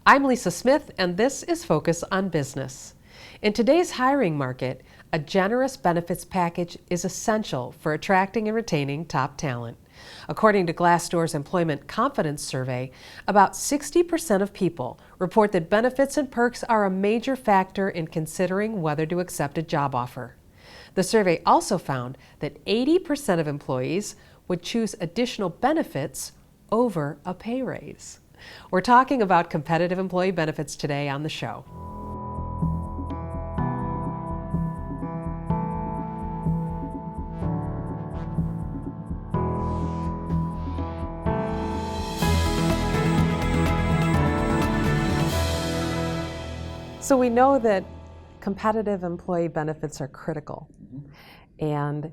I'm Lisa Smith, and this is Focus on Business. In today's hiring market, a generous benefits package is essential for attracting and retaining top talent. According to Glassdoor's Employment Confidence Survey, about 60% of people report that benefits and perks are a major factor in considering whether to accept a job offer. The survey also found that 80% of employees would choose additional benefits over a pay raise. We're talking about competitive employee benefits today on the show. So we know that competitive employee benefits are critical, and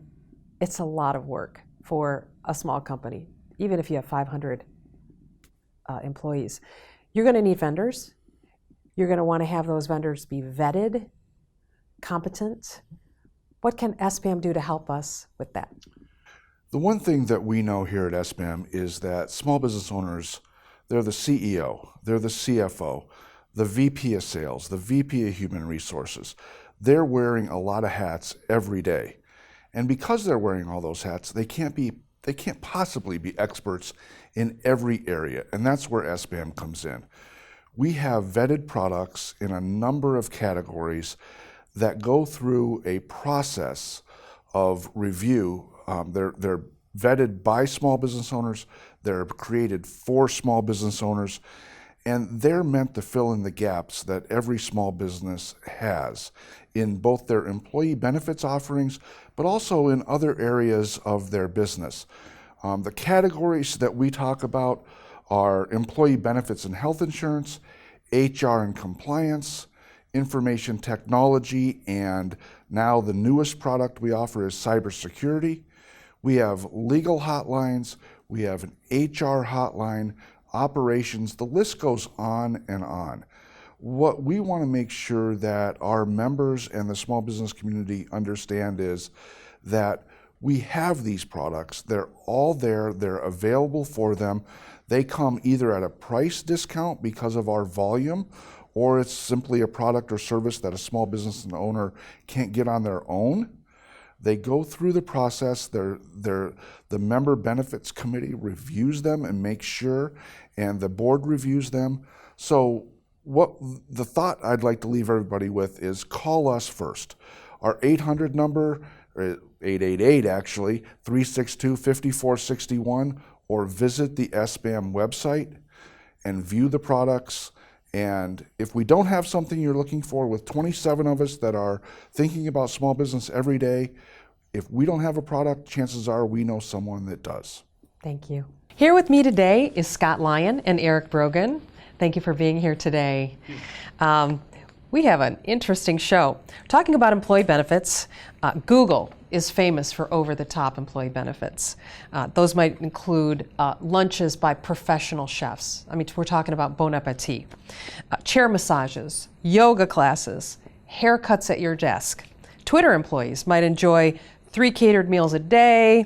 it's a lot of work for a small company, even if you have 500 employees. You're going to need vendors. You're going to want to have those vendors be vetted, competent. What can SBAM do to help us with that? The one thing that we know here at SBAM is that small business owners, they're the CEO, they're the CFO, the VP of sales, the VP of human resources. They're wearing a lot of hats every day. And because they're wearing all those hats, they can't possibly be experts in every area, and that's where SBAM comes in. We have vetted products in a number of categories that go through a process of review. They're vetted by small business owners, they're created for small business owners, and they're meant to fill in the gaps that every small business has in both their employee benefits offerings, but also in other areas of their business. The categories that we talk about are employee benefits and health insurance, HR and compliance, information technology, and now the newest product we offer is cybersecurity. We have legal hotlines, we have an HR hotline, operations, the list goes on and on. What we want to make sure that our members and the small business community understand is that we have these products, they're all there, they're available for them. They come either at a price discount because of our volume, or it's simply a product or service that a small business owner can't get on their own. They go through the process, the member benefits committee reviews them and makes sure, and the board reviews them. So what the thought I'd like to leave everybody with is call us first. Our 800 number, 888 actually, 362-5461, or visit the SBAM website and view the products. And if we don't have something you're looking for, with 27 of us that are thinking about small business every day, if we don't have a product, chances are we know someone that does. Thank you. Here with me today is Scott Lyon and Eric Brogan. Thank you for being here today. We have an interesting show. Talking about employee benefits, Google is famous for over-the-top employee benefits. Those might include lunches by professional chefs. I mean, we're talking about Bon Appetit. Chair massages, yoga classes, haircuts at your desk. Twitter employees might enjoy 3 catered meals a day,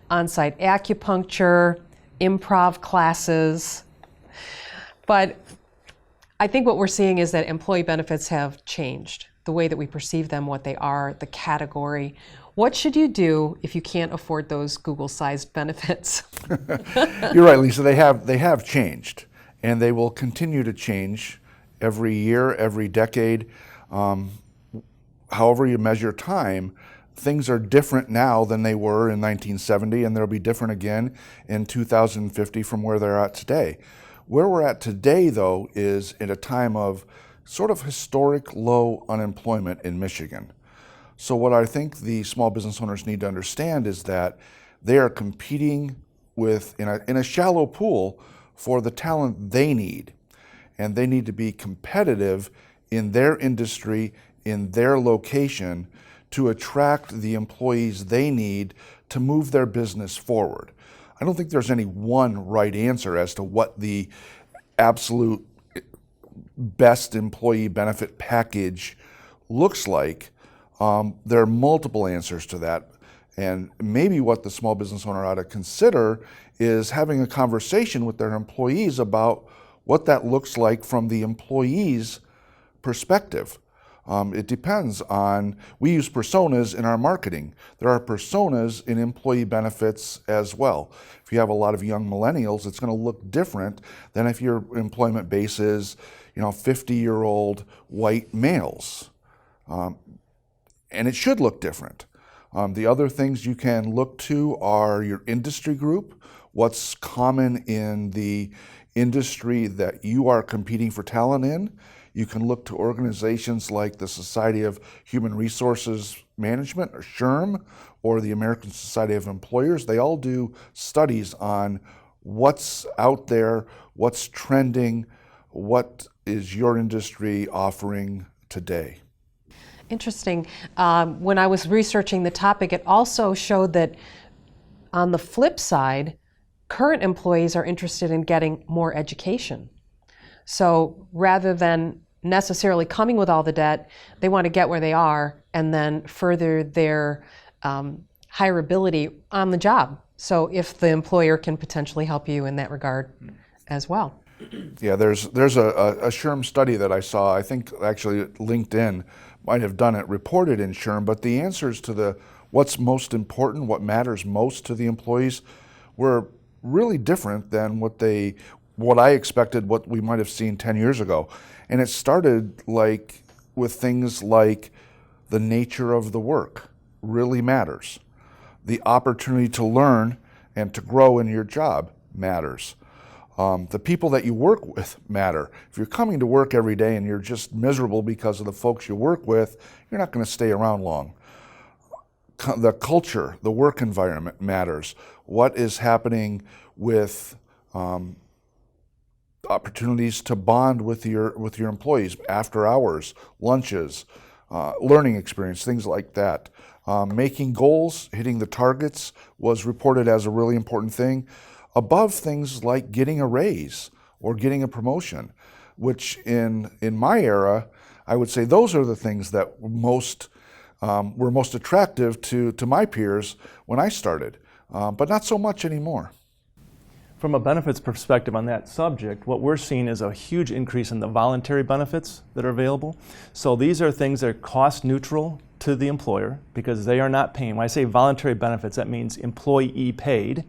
on-site acupuncture, improv classes. But I think what we're seeing is that employee benefits have changed, the way that we perceive them, what they are, the category. What should you do if you can't afford those Google-sized benefits? You're right, Lisa. They have changed, and they will continue to change every year, every decade. However you measure time, things are different now than they were in 1970, and they'll be different again in 2050 from where they're at today. Where we're at today, though, is in a time of sort of historic low unemployment in Michigan. So what I think the small business owners need to understand is that they are competing in a shallow pool for the talent they need. And they need to be competitive in their industry, in their location, to attract the employees they need to move their business forward. I don't think there's any one right answer as to what the absolute best employee benefit package looks like. There are multiple answers to that. And maybe what the small business owner ought to consider is having a conversation with their employees about what that looks like from the employee's perspective. It depends on, we use personas in our marketing. There are personas in employee benefits as well. If you have a lot of young millennials, it's going to look different than if your employment base is, 50-year-old white males. And it should look different. The other things you can look to are your industry group, what's common in the industry that you are competing for talent in. You can look to organizations like the Society of Human Resources Management, or SHRM, or the American Society of Employers. They all do studies on what's out there, what's trending, what is your industry offering today. Interesting. When I was researching the topic, it also showed that on the flip side, current employees are interested in getting more education. So rather than necessarily coming with all the debt, they want to get where they are and then further their hireability on the job. So if the employer can potentially help you in that regard as well. Yeah, there's a SHRM study that I saw, I think actually LinkedIn might have done it, reported in SHRM, but the answers to what's most important, what matters most to the employees, were really different than what I expected, what we might have seen 10 years ago. And it started with things like the nature of the work really matters. The opportunity to learn and to grow in your job matters. The people that you work with matter. If you're coming to work every day and you're just miserable because of the folks you work with, you're not going to stay around long. The culture, the work environment matters. What is happening with opportunities to bond with your employees, after hours, lunches, learning experience, things like that. Making goals, hitting the targets was reported as a really important thing, above things like getting a raise or getting a promotion, which in my era, I would say those are the things that were most attractive to my peers when I started, but not so much anymore. From a benefits perspective on that subject, what we're seeing is a huge increase in the voluntary benefits that are available. So these are things that are cost neutral to the employer because they are not paying. When I say voluntary benefits, that means employee paid.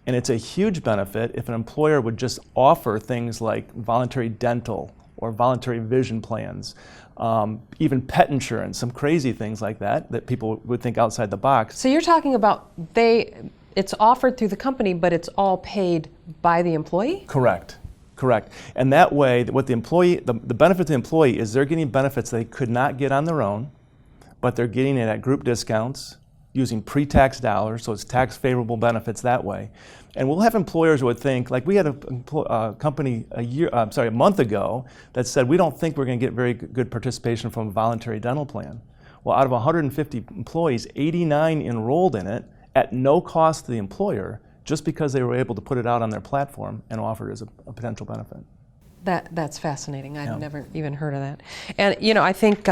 And it's a huge benefit if an employer would just offer things like voluntary dental or voluntary vision plans, even pet insurance, some crazy things like that people would think outside the box. So you're talking about it's offered through the company, but it's all paid by the employee? Correct. And that way, what the benefit to the employee is they're getting benefits they could not get on their own, but they're getting it at group discounts, using pre-tax dollars, so it's tax favorable benefits that way. And we'll have employers who would think, like we had a company a month ago that said we don't think we're going to get very good participation from a voluntary dental plan. Well, out of 150 employees, 89 enrolled in it at no cost to the employer, just because they were able to put it out on their platform and offer it as a potential benefit. That's fascinating. I've never even heard of that. And I think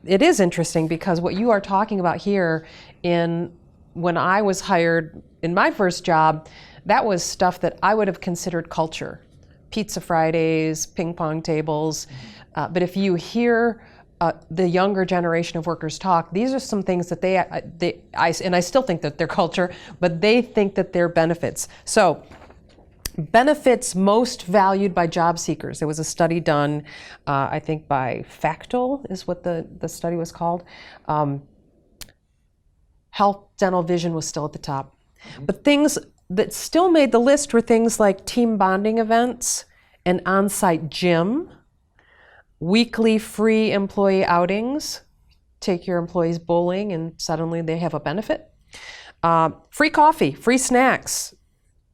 it is interesting because what you are talking about here, when I was hired in my first job, that was stuff that I would have considered culture. Pizza Fridays, ping pong tables. But if you hear the younger generation of workers talk, these are some things that I still think that they're culture, but they think that they're benefits. So, benefits most valued by job seekers. There was a study done, I think by Factol is what the study was called. Health, dental, vision was still at the top. But things that still made the list were things like team bonding events, an on-site gym, weekly free employee outings, take your employees bowling and suddenly they have a benefit, free coffee, free snacks,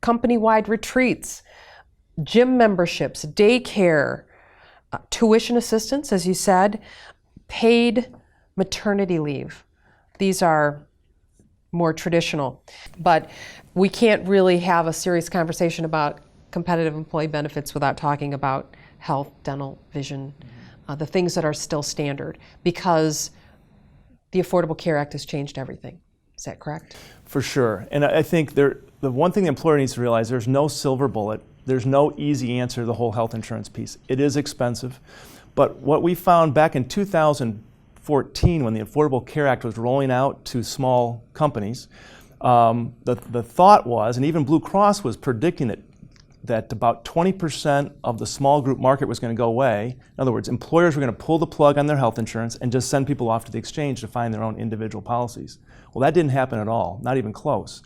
company-wide retreats, gym memberships, daycare, tuition assistance, as you said, paid maternity leave. These are more traditional, but we can't really have a serious conversation about competitive employee benefits without talking about health, dental, vision, the things that are still standard, because the Affordable Care Act has changed everything. Is that correct? For sure. And I think the one thing the employer needs to realize, there's no silver bullet there's no easy answer to the whole health insurance piece. It is expensive. But what we found back in 2014, when the Affordable Care Act was rolling out to small companies, the thought was, and even Blue Cross was predicting it, that about 20% of the small group market was going to go away. In other words, employers were going to pull the plug on their health insurance and just send people off to the exchange to find their own individual policies. Well, that didn't happen at all, not even close.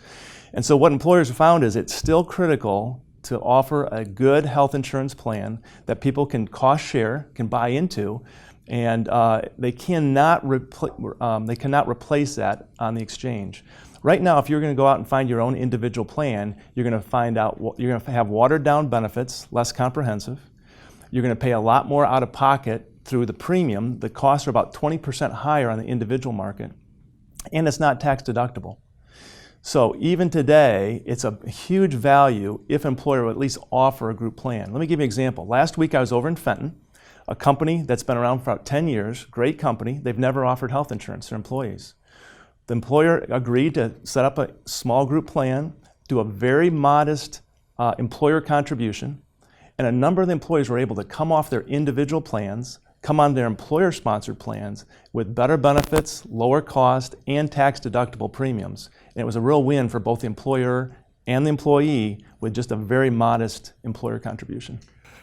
And so what employers have found is it's still critical to offer a good health insurance plan that people can cost share, can buy into, and they cannot replace that on the exchange. Right now, if you're going to go out and find your own individual plan, you're going to find out you're going to have watered down benefits, less comprehensive. You're going to pay a lot more out of pocket through the premium. The costs are about 20% higher on the individual market, and it's not tax deductible. So even today, it's a huge value if an employer will at least offer a group plan. Let me give you an example. Last week I was over in Fenton, a company that's been around for about 10 years, great company. They've never offered health insurance to their employees. The employer agreed to set up a small group plan, do a very modest employer contribution, and a number of the employees were able to come off their individual plans, come on their employer-sponsored plans with better benefits, lower cost, and tax-deductible premiums. And it was a real win for both the employer and the employee with just a very modest employer contribution.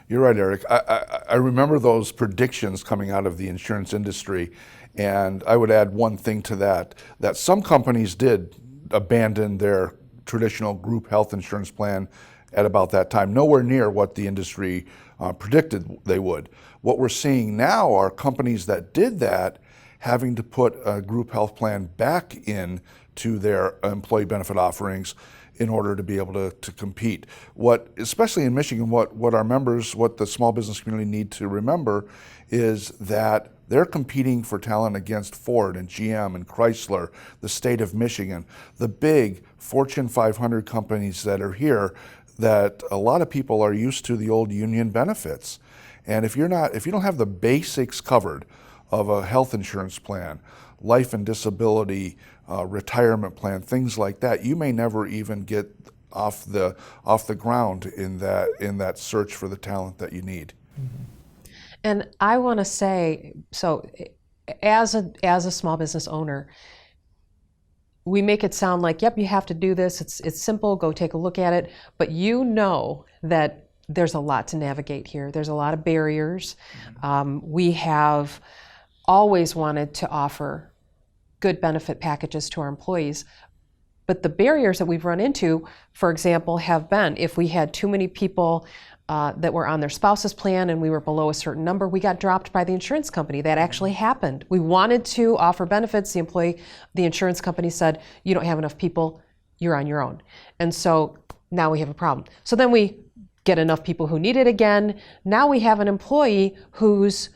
You're right, Eric. I remember those predictions coming out of the insurance industry, and I would add one thing to that some companies did abandon their traditional group health insurance plan at about that time, nowhere near what the industry predicted they would. What we're seeing now are companies that did that having to put a group health plan back in to their employee benefit offerings in order to be able to compete. Especially in Michigan, what our members, what the small business community need to remember is that they're competing for talent against Ford and GM and Chrysler, the state of Michigan, the big Fortune 500 companies that are here, that a lot of people are used to the old union benefits. And if you don't have the basics covered of a health insurance plan, life and disability, retirement plan, things like that, you may never even get off the ground in that search for the talent that you need. Mm-hmm. And I want to say, so as a small business owner, we make it sound like, yep, you have to do this. It's simple. Go take a look at it. But you know that there's a lot to navigate here. There's a lot of barriers. We have always wanted to offer good benefit packages to our employees. But the barriers that we've run into, for example, have been if we had too many people that were on their spouse's plan and we were below a certain number, we got dropped by the insurance company. That actually happened. We wanted to offer benefits. The insurance company said, you don't have enough people, you're on your own. And so now we have a problem. So then we get enough people who need it again. Now we have an employee who's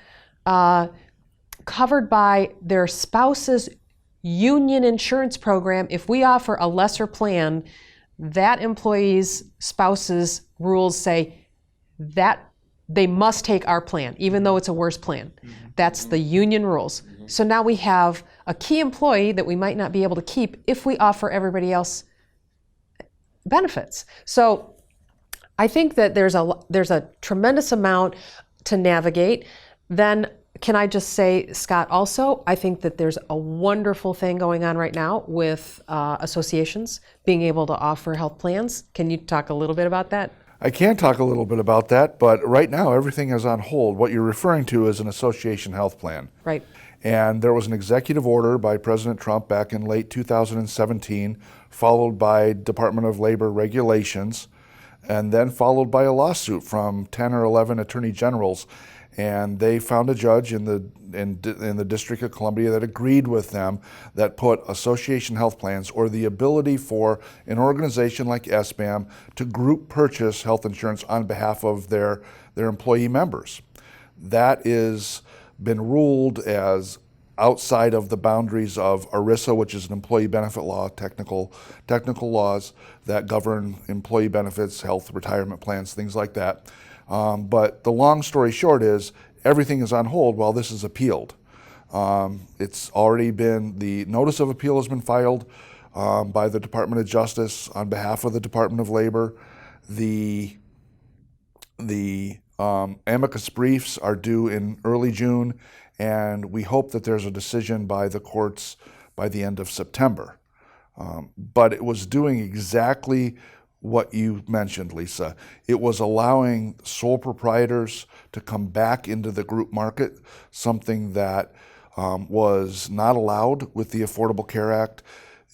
covered by their spouse's union insurance program. If we offer a lesser plan, that employee's spouse's rules say that they must take our plan, even though it's a worse plan. That's the union rules. So now we have a key employee that we might not be able to keep if we offer everybody else benefits. So I think that there's a tremendous amount to navigate. Then can I just say, Scott, also, I think that there's a wonderful thing going on right now with associations being able to offer health plans. Can you talk a little bit about that? I can talk a little bit about that, but right now everything is on hold. What you're referring to is an association health plan. Right. And there was an executive order by President Trump back in late 2017, followed by Department of Labor regulations, and then followed by a lawsuit from 10 or 11 attorney generals. And they found a judge in the District of Columbia that agreed with them, that put association health plans, or the ability for an organization like SBAM to group purchase health insurance on behalf of their employee members. That is been ruled as outside of the boundaries of ERISA, which is an employee benefit law, technical laws that govern employee benefits, health, retirement plans, things like that. But the long story short is everything is on hold while this is appealed. It's already been, the notice of appeal has been filed by the Department of Justice on behalf of the Department of Labor. The The amicus briefs are due in early June, and we hope that there's a decision by the courts by the end of September. But it was doing exactly what you mentioned, Lisa. It was allowing sole proprietors to come back into the group market, something that was not allowed with the Affordable Care Act.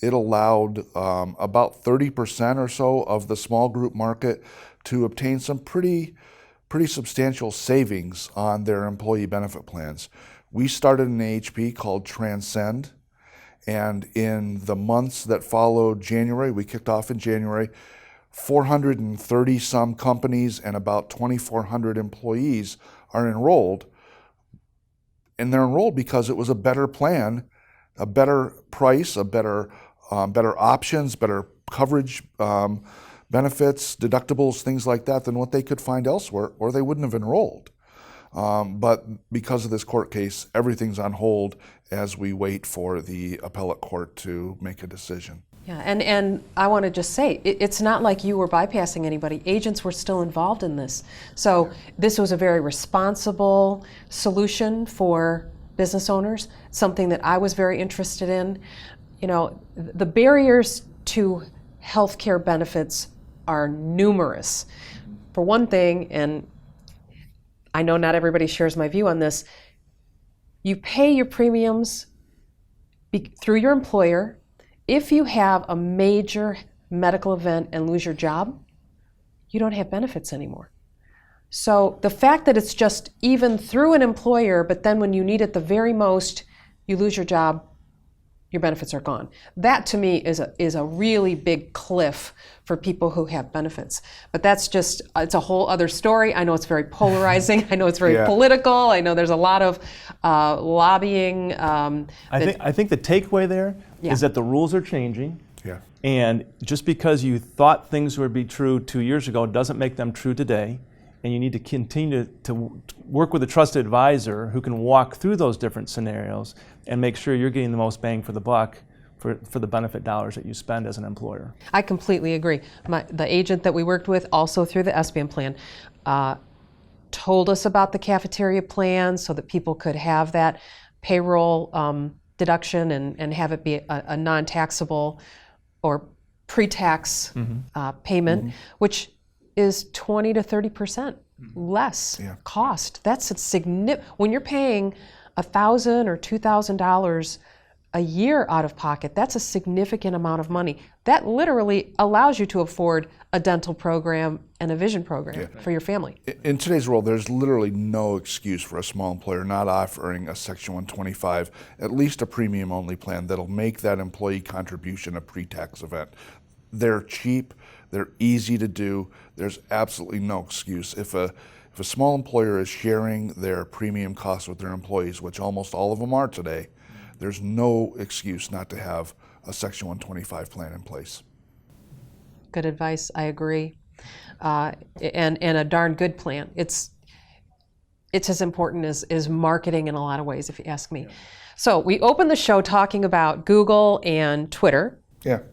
It allowed about 30% or so of the small group market to obtain some pretty substantial savings on their employee benefit plans. We started an AHP called Transcend, and in the months that followed January, we kicked off in January, 430 some companies and about 2,400 employees are enrolled. And they're enrolled because it was a better plan, a better price, better options, better coverage, benefits, deductibles, things like that than what they could find elsewhere, or they wouldn't have enrolled. But because of this court case, everything's on hold as we wait for the appellate court to make a decision. Yeah, and I want to just say, it's not like you were bypassing anybody. Agents were still involved in this. So this was a very responsible solution for business owners, something that I was very interested in. You know, the barriers to healthcare benefits are numerous. For one thing, and I know not everybody shares my view on this, you pay your premiums through your employer. If you have a major medical event and lose your job, you don't have benefits anymore. So the fact that it's just even through an employer, but then when you need it the very most, you lose your job, your benefits are gone. That to me is a really big cliff for people who have benefits. But that's just, it's a whole other story. I know it's very polarizing. I know it's very political. I know there's a lot of lobbying. I think the takeaway there is that the rules are changing. Yeah. And just because you thought things would be true 2 years ago doesn't make them true today. And you need to continue to work with a trusted advisor who can walk through those different scenarios and make sure you're getting the most bang for the buck for the benefit dollars that you spend as an employer. I completely agree. The agent that we worked with, also through the SBM plan, told us about the cafeteria plan so that people could have that payroll deduction and have it be a non-taxable or pre-tax payment, which is 20 to 30% less cost. That's a significant, when you're paying $1,000 or $2,000 a year out of pocket, that's a significant amount of money. That literally allows you to afford a dental program and a vision program for your family. In today's world, there's literally no excuse for a small employer not offering a Section 125, at least a premium-only plan that'll make that employee contribution a pre-tax event. They're cheap, they're easy to do, there's absolutely no excuse. If a small employer is sharing their premium costs with their employees, which almost all of them are today, there's no excuse not to have a Section 125 plan in place. Good advice, I agree. And a darn good plan. It's as important as marketing in a lot of ways, if you ask me. So we opened the show talking about Google and Twitter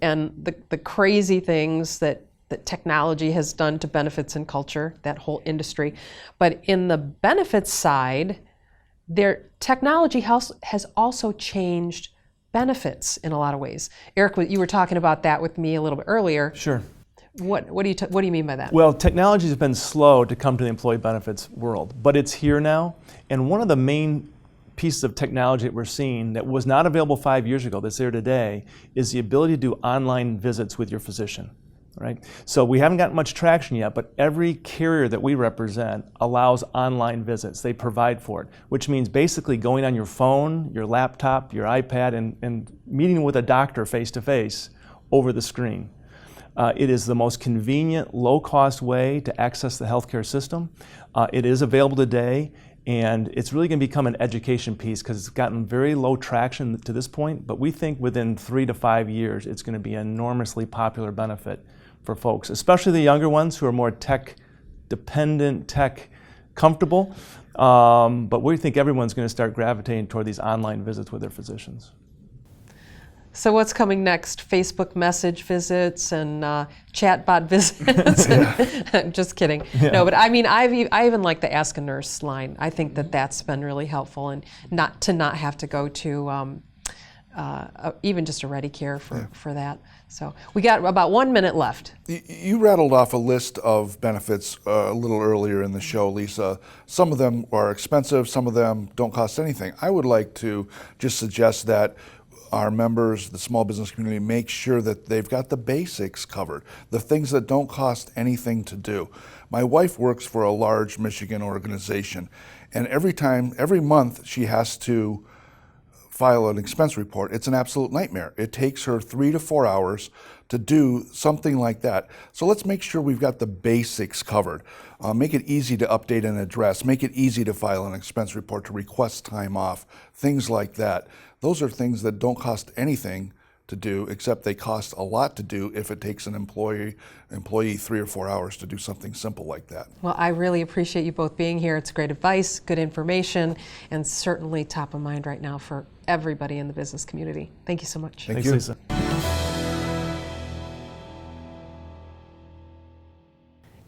and the crazy things that technology has done to benefits and culture, that whole industry. But in the benefits side, technology has also changed benefits in a lot of ways. Eric, you were talking about that with me a little bit earlier. Sure. What do you mean by that? Well, technology has been slow to come to the employee benefits world, but it's here now. And one of the main pieces of technology that we're seeing that was not available 5 years ago, that's there today, is the ability to do online visits with your physician. Right? So we haven't gotten much traction yet, but every carrier that we represent allows online visits. They provide for it, which means basically going on your phone, your laptop, your iPad, and meeting with a doctor face-to-face over the screen. It is the most convenient, low-cost way to access the healthcare system. It is available today, and it's really going to become an education piece because it's gotten very low traction to this point, but we think within 3 to 5 years it's going to be an enormously popular benefit for folks, especially the younger ones who are more tech dependent, tech comfortable. But we think everyone's going to start gravitating toward these online visits with their physicians. So what's coming next? Facebook message visits and chatbot visits? Just kidding. No, but I mean, I even like the Ask a Nurse line. I think that that's been really helpful, and not have to go to even just a ReadyCare for that. So we got about 1 minute left. You rattled off a list of benefits a little earlier in the show, Lisa. Some of them are expensive, some of them don't cost anything. I would like to just suggest that our members, the small business community, make sure that they've got the basics covered, the things that don't cost anything to do. My wife works for a large Michigan organization, and every month she has to file an expense report. It's an absolute nightmare. It takes her 3 to 4 hours to do something like that. So let's make sure we've got the basics covered. Make it easy to update an address, make it easy to file an expense report, to request time off, things like that. Those are things that don't cost anything to do, except they cost a lot to do if it takes an employee 3 or 4 hours to do something simple like that. Well, I really appreciate you both being here. It's great advice, good information, and certainly top of mind right now for everybody in the business community. Thank you so much. Thanks, Lisa.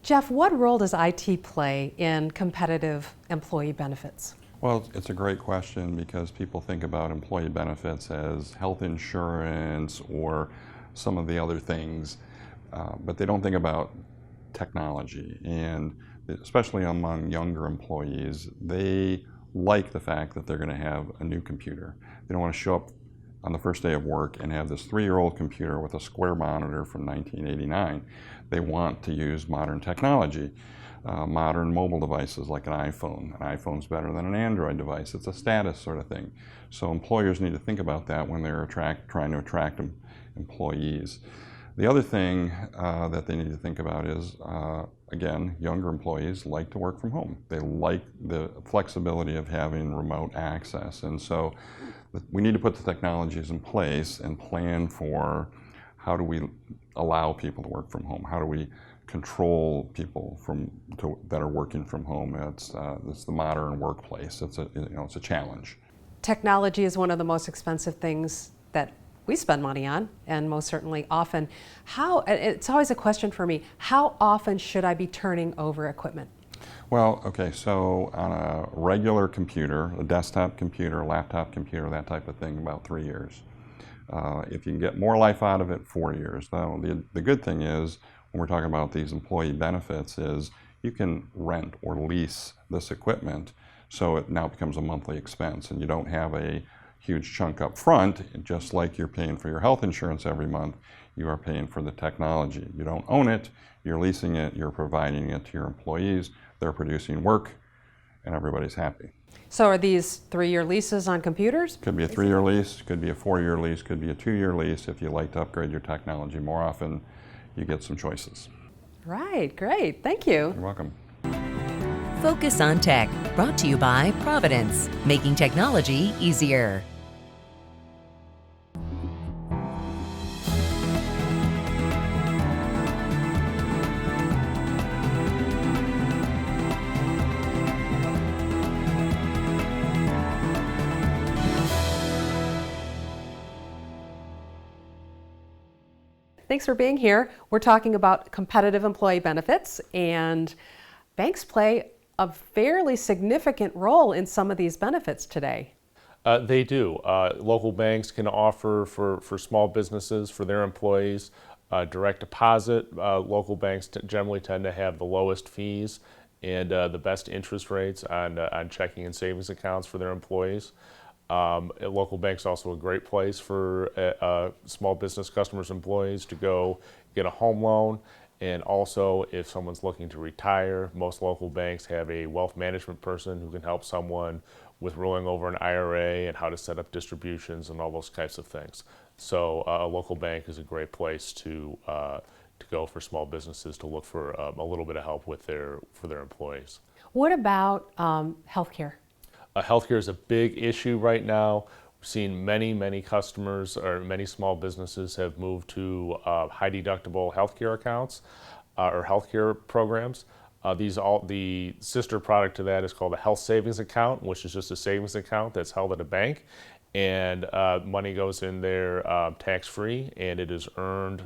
Jeff, what role does IT play in competitive employee benefits? Well, it's a great question because people think about employee benefits as health insurance or some of the other things, but they don't think about technology. And especially among younger employees, they like the fact that they're going to have a new computer. They don't want to show up on the first day of work and have this 3-year-old computer with a square monitor from 1989. They want to use modern technology. Modern mobile devices like an iPhone. An iPhone's better than an Android device. It's a status sort of thing. So employers need to think about that when they're trying to attract employees. The other thing that they need to think about is, again, younger employees like to work from home. They like the flexibility of having remote access. And so we need to put the technologies in place and plan for how do we allow people to work from home? How do we control people that are working from home? It's the modern workplace. It's a challenge. Technology is one of the most expensive things that we spend money on, and most certainly often. It's always a question for me, how often should I be turning over equipment? Well, okay, so on a regular computer, a desktop computer, a laptop computer, that type of thing, about 3 years. If you can get more life out of it, 4 years. Though the good thing is, when we're talking about these employee benefits, is you can rent or lease this equipment, so it now becomes a monthly expense, and you don't have a huge chunk up front. Just like you're paying for your health insurance every month, you are paying for the technology. You don't own it, you're leasing it, you're providing it to your employees, they're producing work, and everybody's happy. So are these 3-year leases on computers? Could be a 3-year lease, could be a 4-year lease, could be a 2-year lease. If you like to upgrade your technology more often, you get some choices. Right, great, thank you. You're welcome. Focus on Tech, brought to you by Providence, making technology easier. Thanks for being here. We're talking about competitive employee benefits, and banks play a fairly significant role in some of these benefits today. They do. Local banks can offer for small businesses, for their employees, direct deposit. Local banks generally tend to have the lowest fees and the best interest rates on checking and savings accounts for their employees. Local banks also a great place for small business customers, employees to go get a home loan. And also, if someone's looking to retire, most local banks have a wealth management person who can help someone with rolling over an IRA and how to set up distributions and all those types of things. So a local bank is a great place to go for small businesses to look for a little bit of help for their employees. What about healthcare? Healthcare is a big issue right now. We've seen many customers or many small businesses have moved to high deductible healthcare accounts or healthcare programs. The sister product to that is called a health savings account, which is just a savings account that's held at a bank. and money goes in there tax-free, and it is earned,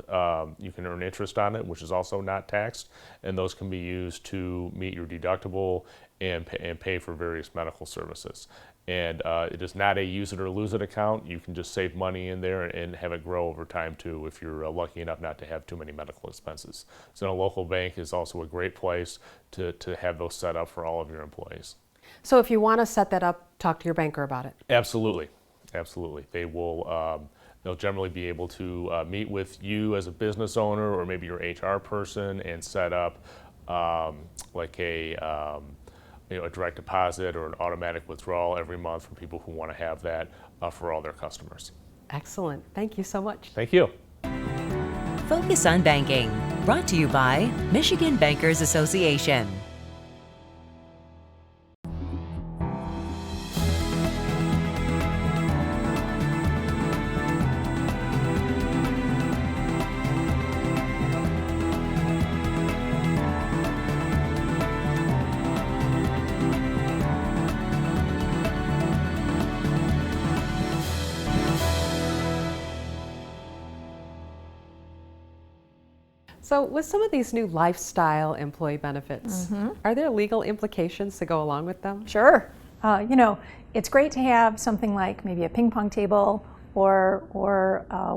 you can earn interest on it, which is also not taxed, and those can be used to meet your deductible and pay for various medical services. And it is not a use it or lose it account. You can just save money in there and have it grow over time too if you're lucky enough not to have too many medical expenses. So a local bank is also a great place to have those set up for all of your employees. So if you want to set that up, talk to your banker about it. Absolutely, absolutely. They will. They'll generally be able to meet with you as a business owner or maybe your HR person and set up like a direct deposit or an automatic withdrawal every month for people who want to have that for all their customers. Excellent. Thank you so much. Thank you. Focus on Banking, brought to you by Michigan Bankers Association. So with some of these new lifestyle employee benefits, are there legal implications to go along with them? Sure. It's great to have something like maybe a ping pong table or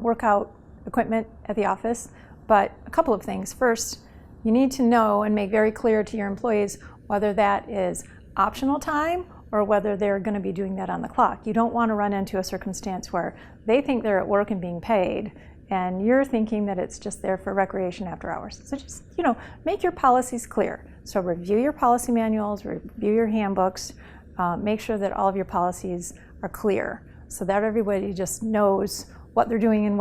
workout equipment at the office, but a couple of things. First, you need to know and make very clear to your employees whether that is optional time or whether they're going to be doing that on the clock. You don't want to run into a circumstance where they think they're at work and being paid, and you're thinking that it's just there for recreation after hours. So just, make your policies clear. So review your policy manuals, review your handbooks, make sure that all of your policies are clear so that everybody just knows what they're doing and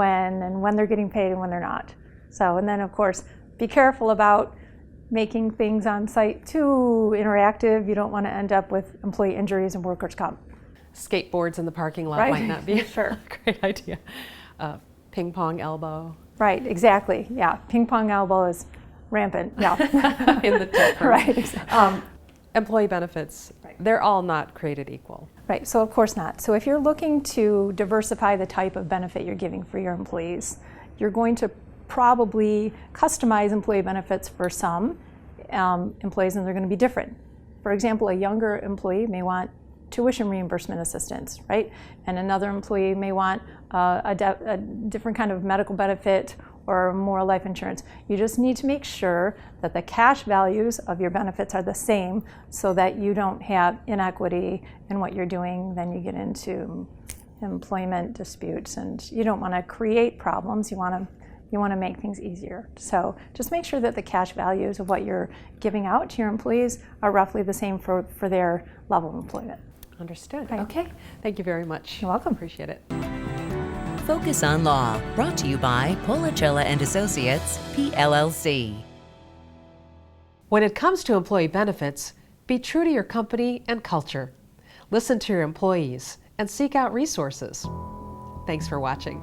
when they're getting paid and when they're not. So, and then of course, be careful about making things on site too interactive. You don't want to end up with employee injuries and workers' comp. Skateboards in the parking lot Right. might not be Sure. a great idea. Ping pong elbow. Right, exactly. Yeah, ping pong elbow is rampant. Yeah. In the tip room. Right, exactly. Employee benefits, they're all not created equal. Right, so of course not. So if you're looking to diversify the type of benefit you're giving for your employees, you're going to probably customize employee benefits for some employees, and they're going to be different. For example, a younger employee may want tuition reimbursement assistance, right? And another employee may want a different kind of medical benefit or more life insurance. You just need to make sure that the cash values of your benefits are the same so that you don't have inequity in what you're doing. Then you get into employment disputes, and you don't want to create problems. You want to make things easier. So just make sure that the cash values of what you're giving out to your employees are roughly the same for their level of employment. Understood. Right. Okay. Thank you very much. You're welcome. Appreciate it. Focus on Law, brought to you by Polachella and Associates, PLLC. When it comes to employee benefits, be true to your company and culture. Listen to your employees and seek out resources. Thanks for watching.